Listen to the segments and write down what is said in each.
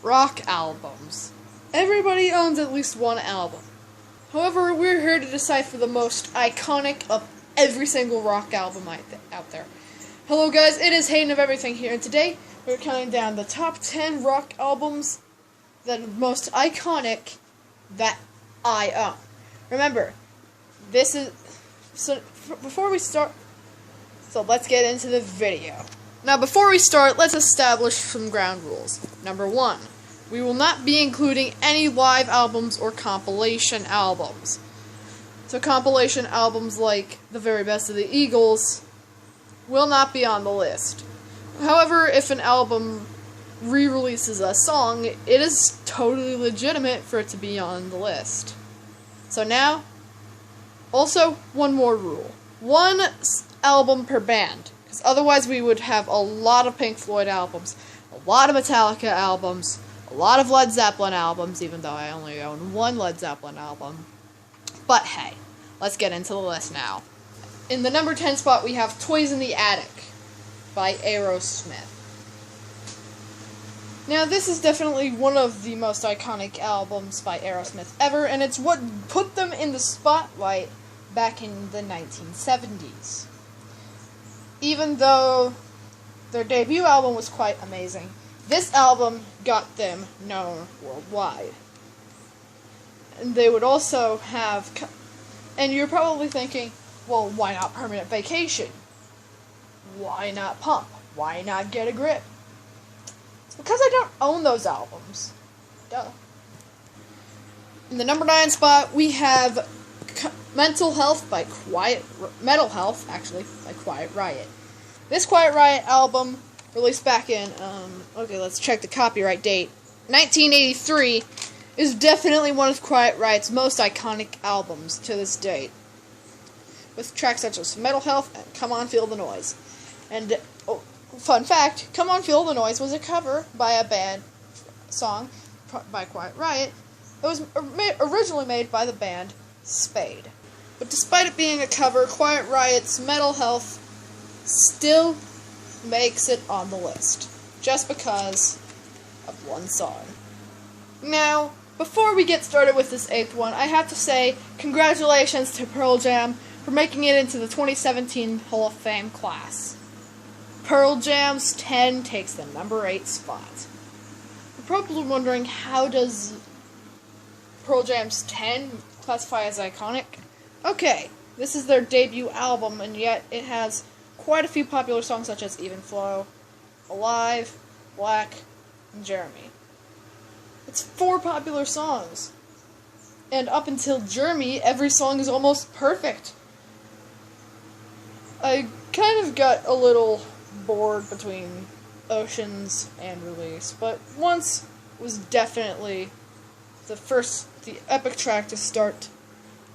Rock albums. Everybody owns at least one album. However, we're here to decipher the most iconic of every single rock album out there. Hello guys, it is Hayden of Everything here, and today we're counting down the top 10 rock albums that are most iconic that I own. Remember, this is... before we start... So let's get into the video. Now before we start, let's establish some ground rules. Number 1. We will not be including any live albums or compilation albums. So compilation albums like The Very Best of the Eagles will not be on the list. However, if an album re-releases a song, it is totally legitimate for it to be on the list. So now, also, one more rule. One album per band. Because otherwise we would have a lot of Pink Floyd albums, a lot of Metallica albums, a lot of Led Zeppelin albums, even though I only own one Led Zeppelin album. But hey, let's get into the list now. In the number 10 spot, we have Toys in the Attic by Aerosmith. Now, this is definitely one of the most iconic albums by Aerosmith ever, and it's what put them in the spotlight back in the 1970s. Even though their debut album was quite amazing, this album got them known worldwide. And they would also have... And you're probably thinking, well, why not Permanent Vacation? Why not Pump? Why not Get a Grip? It's because I don't own those albums. Duh. In the number 9 spot, we have Metal Health by Quiet Riot. This Quiet Riot album, released back in, let's check the copyright date, 1983, is definitely one of Quiet Riot's most iconic albums to this date, with tracks such as Metal Health and Come On Feel the Noise. And, fun fact, Come On Feel the Noise was a cover by a band song by Quiet Riot that was originally made by the band Spade. But despite it being a cover, Quiet Riot's Metal Health still makes it on the list, just because of one song. Now, before we get started with this 8th one, I have to say congratulations to Pearl Jam for making it into the 2017 Hall of Fame class. Pearl Jam's 10 takes the number 8 spot. You're probably wondering, how does Pearl Jam's 10 classify as iconic? Okay, this is their debut album, and yet it has quite a few popular songs such as Even Flow, Alive, Black, and Jeremy. It's 4 popular songs. And up until Jeremy, every song is almost perfect. I kind of got a little bored between Oceans and Release, but Once was definitely the epic track to start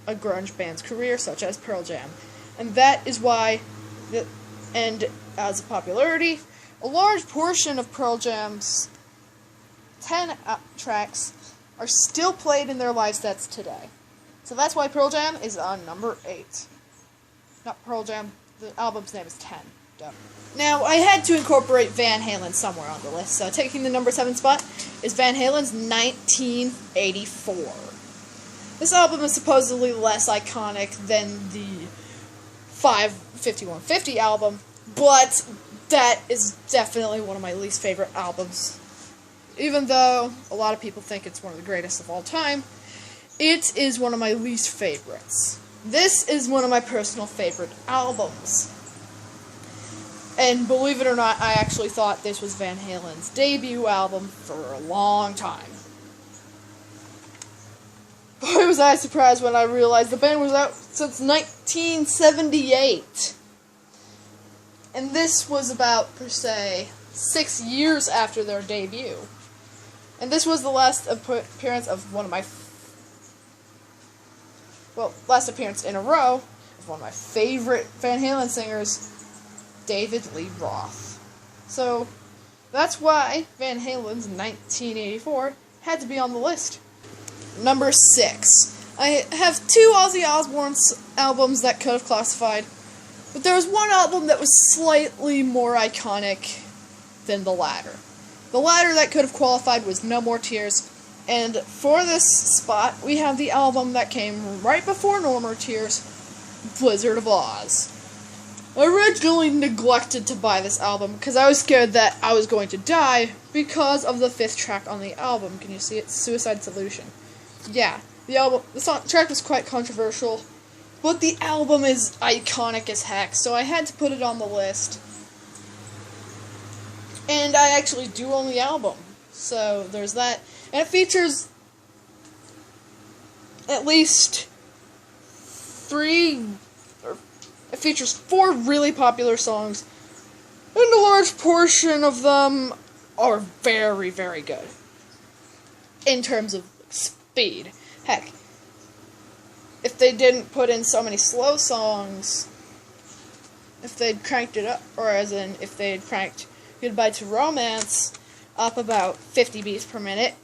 a grunge band's career, such as Pearl Jam. And that is why, and as a popularity, a large portion of Pearl Jam's 10 tracks are still played in their live sets today. So that's why Pearl Jam is on number 8. Not Pearl Jam, the album's name is 10. Duh. Now, I had to incorporate Van Halen somewhere on the list, so taking the number 7 spot is Van Halen's 1984. This album is supposedly less iconic than the 5150 album, but that is definitely one of my least favorite albums. Even though a lot of people think it's one of the greatest of all time, it is one of my least favorites. This is one of my personal favorite albums. And believe it or not, I actually thought this was Van Halen's debut album for a long time. Boy, was I surprised when I realized the band was out since 1978. And this was about, per se, 6 years after their debut. And this was the last appearance of last appearance in a row of one of my favorite Van Halen singers, David Lee Roth. So, that's why Van Halen's 1984 had to be on the list. Number 6. I have 2 Ozzy Osbourne albums that could have classified, but there was one album that was slightly more iconic than the latter. The latter that could have qualified was No More Tears. And for this spot, we have the album that came right before No More Tears, Blizzard of Oz. I originally neglected to buy this album because I was scared that I was going to die because of the 5th track on the album. Can you see it? Suicide Solution. Yeah, the track was quite controversial, but the album is iconic as heck, so I had to put it on the list. And I actually do own the album, so there's that. And it features at least 4 really popular songs, and a large portion of them are very, very good in terms of speed. Heck, if they didn't put in so many slow songs, if they'd cranked it up, or as in, if they'd cranked Goodbye to Romance up about 50 beats per minute,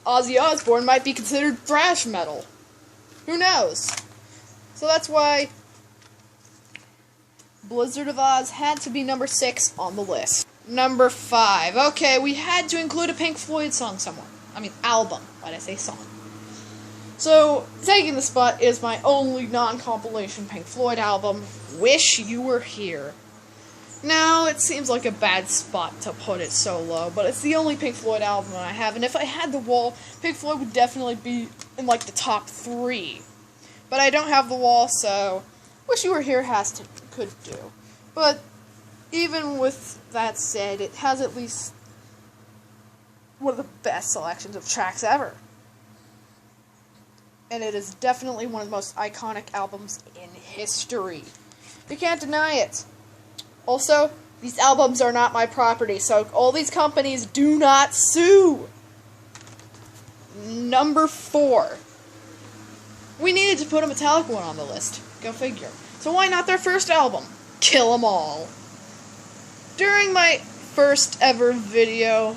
Ozzy Osbourne might be considered thrash metal. Who knows? So that's why Blizzard of Oz had to be number 6 on the list. Number 5. Okay, we had to include a Pink Floyd song somewhere. I mean, album. Why'd I say song? So, taking the spot is my only non-compilation Pink Floyd album, Wish You Were Here. Now, it seems like a bad spot to put it so low, but it's the only Pink Floyd album I have, and if I had the wall, Pink Floyd would definitely be in, like, the top 3. But I don't have the wall, so Wish You Were Here could do. But even with that said, it has at least one of the best selections of tracks ever. And it is definitely one of the most iconic albums in history. You can't deny it. Also, these albums are not my property, so all these companies do not sue. Number 4. We needed to put a Metallica one on the list. Go figure. So why not their first album? Kill 'Em All. During my first ever video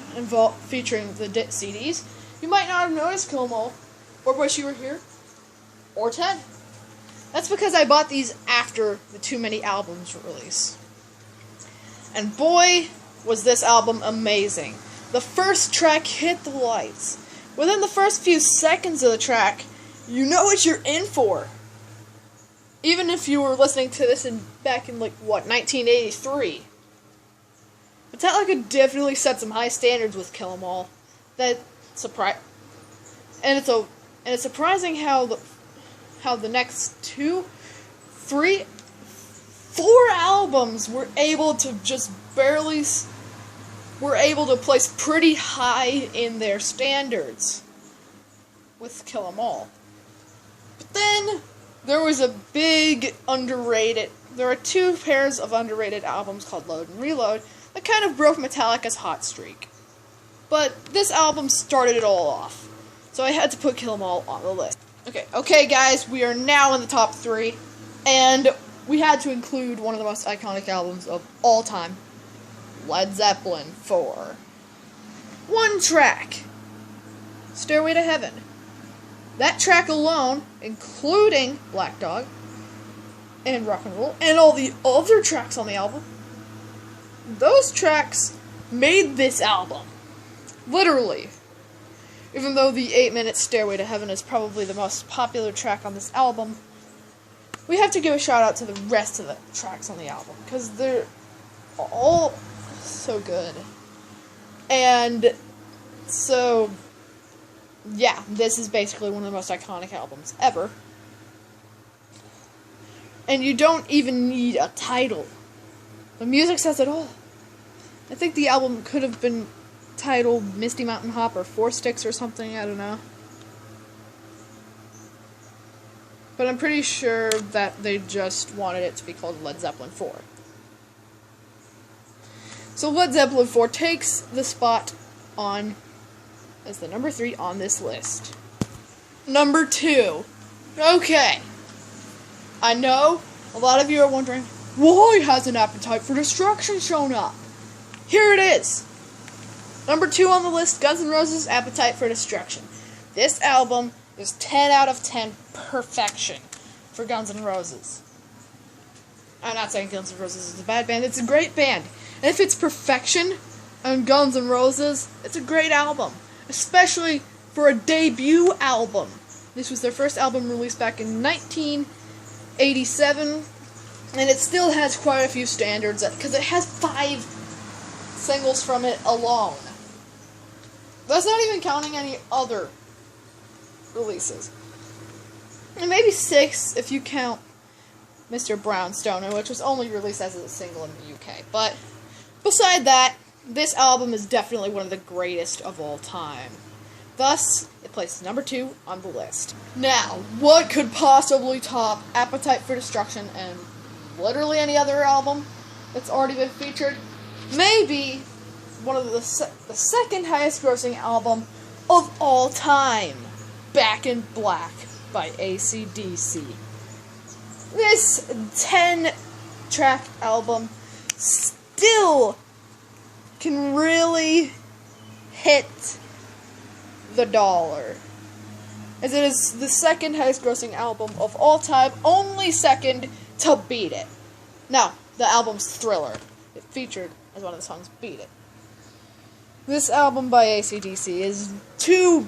featuring the CDs, you might not have noticed Kill 'Em All, or Wish You Were Here, or 10. That's because I bought these after the Too Many Albums release. And boy, was this album amazing. The first track hit the lights. Within the first few seconds of the track, you know what you're in for. Even if you were listening to this back in, 1983. Metallica definitely set some high standards with Kill 'Em All. And it's surprising how the next 2, 3, 4 albums were able to place pretty high in their standards with Kill 'Em All. But then there was a big there are 2 pairs of underrated albums called Load and Reload that kind of broke Metallica's hot streak. But this album started it all off. So I had to put Kill 'Em All on the list. Okay guys, we are now in the top 3, and we had to include one of the most iconic albums of all time, Led Zeppelin 4. 1 track, Stairway to Heaven. That track alone, including Black Dog and Rock and Roll, and all the other tracks on the album, those tracks made this album. Literally. Even though the 8-minute Stairway to Heaven is probably the most popular track on this album, we have to give a shout out to the rest of the tracks on the album, because they're all so good. And so, yeah, this is basically one of the most iconic albums ever. And you don't even need a title. The music says it all. I think the album could have been titled Misty Mountain Hop or 4 Sticks or something, I don't know. But I'm pretty sure that they just wanted it to be called Led Zeppelin 4. So Led Zeppelin 4 takes the spot on as the number 3 on this list. Number 2. Okay. I know a lot of you are wondering, why has an Appetite for Destruction shown up? Here it is. Number 2 on the list, Guns N' Roses' Appetite for Destruction. This album is 10 out of 10 perfection for Guns N' Roses. I'm not saying Guns N' Roses is a bad band, it's a great band. And if it's perfection, and Guns N' Roses. It's a great album, especially for a debut album. This was their first album released back in 1987, and it still has quite a few standards, because it has 5 singles from it alone. That's not even counting any other releases. And maybe 6 if you count Mr. Brownstone, which was only released as a single in the UK. But beside that, this album is definitely one of the greatest of all time. Thus, it places number 2 on the list. Now, what could possibly top Appetite for Destruction and literally any other album that's already been featured? Maybe one of the second highest grossing album of all time, Back in Black by AC/DC. This 10-track album still can really hit the dollar, as it is the second highest grossing album of all time, only second to Beat It. Now, the album's Thriller. It featured as one of the songs Beat It. This album by AC/DC is too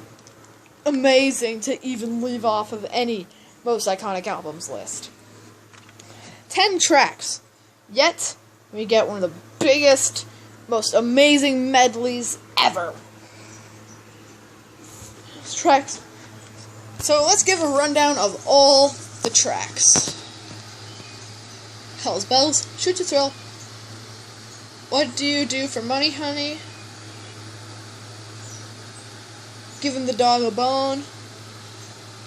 amazing to even leave off of any most iconic albums list. 10 tracks, yet we get one of the biggest, most amazing medleys ever. Tracks. So let's give a rundown of all the tracks. Hell's Bells, Shoot to Thrill, What Do You Do for Money, Honey, Giving the Dog a Bone,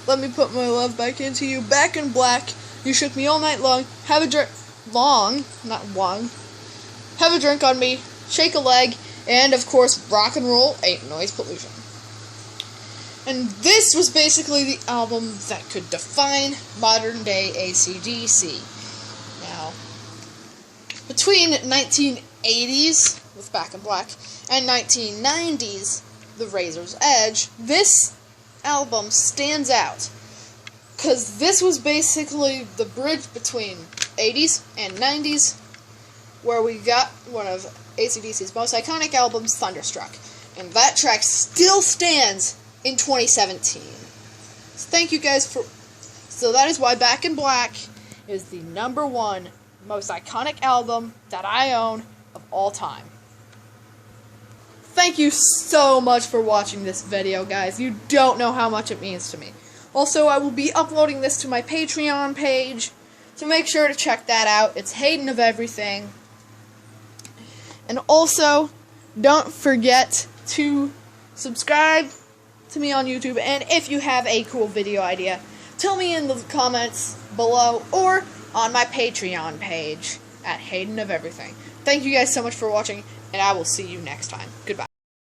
Let Me Put My Love Back Into You, Back in Black, You Shook Me All Night Long, Have a Drink, Have a Drink on Me, Shake a Leg, and of course, Rock and Roll Ain't Noise Pollution. And this was basically the album that could define modern day AC/DC. Now, between 1980s with Back in Black and 1990s, The Razor's Edge, this album stands out, because this was basically the bridge between 80s and 90s, where we got one of AC/DC's most iconic albums, Thunderstruck. And that track still stands in 2017. So thank you guys for... So that is why Back in Black is the number 1 most iconic album that I own of all time. Thank you so much for watching this video, guys. You don't know how much it means to me. Also, I will be uploading this to my Patreon page, so make sure to check that out. It's Hayden of Everything. And also, don't forget to subscribe to me on YouTube, and if you have a cool video idea, tell me in the comments below or on my Patreon page at Hayden of Everything. Thank you guys so much for watching, and I will see you next time. Goodbye.